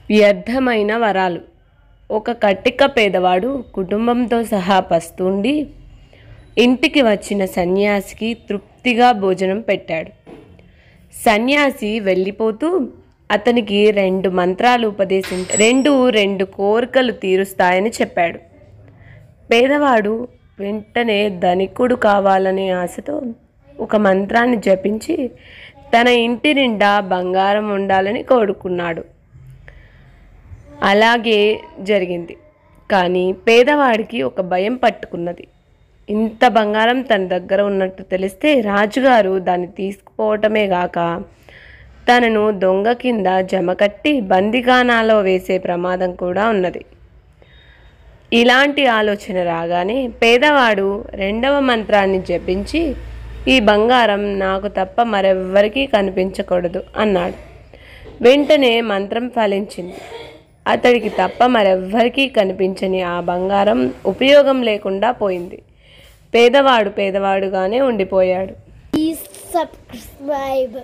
వ్యర్థమైన వరాలు. ఒక కటిక పేదవాడు కుటుంబంతో సహా పస్తుండి ఇంటికి వచ్చిన సన్యాసికి తృప్తిగా భోజనం పెట్టాడు. సన్యాసి వెళ్ళిపోతూ అతనికి 2 మంత్రాలు ఉపదేశించి రెండు కోరికలు తీరుస్తాయని చెప్పాడు. పేదవాడు వెంటనే ధనికుడు కావాలనే ఆశతో ఒక మంత్రాన్ని జపించి తన ఇంటి నిండా బంగారం ఉండాలని కోరుకున్నాడు. అలాగే జరిగింది. కానీ పేదవాడికి ఒక భయం పట్టుకున్నది. ఇంత బంగారం తన దగ్గర ఉన్నట్టు తెలిస్తే రాజుగారు దాన్ని తీసుకుపోవటమే గాక తనను దొంగ కింద జమకట్టి బందిగానాలో వేసే ప్రమాదం కూడా ఉన్నది. ఇలాంటి ఆలోచన రాగానే పేదవాడు 2వ మంత్రాన్ని జపించి ఈ బంగారం నాకు తప్ప మరెవ్వరికీ కనిపించకూడదు అన్నాడు. వెంటనే మంత్రం ఫలించింది. అతడికి తప్ప మరెవ్వరికీ కనిపించని ఆ బంగారం ఉపయోగం లేకుండా పోయింది. పేదవాడు పేదవాడుగానే ఉండిపోయాడు. Please subscribe.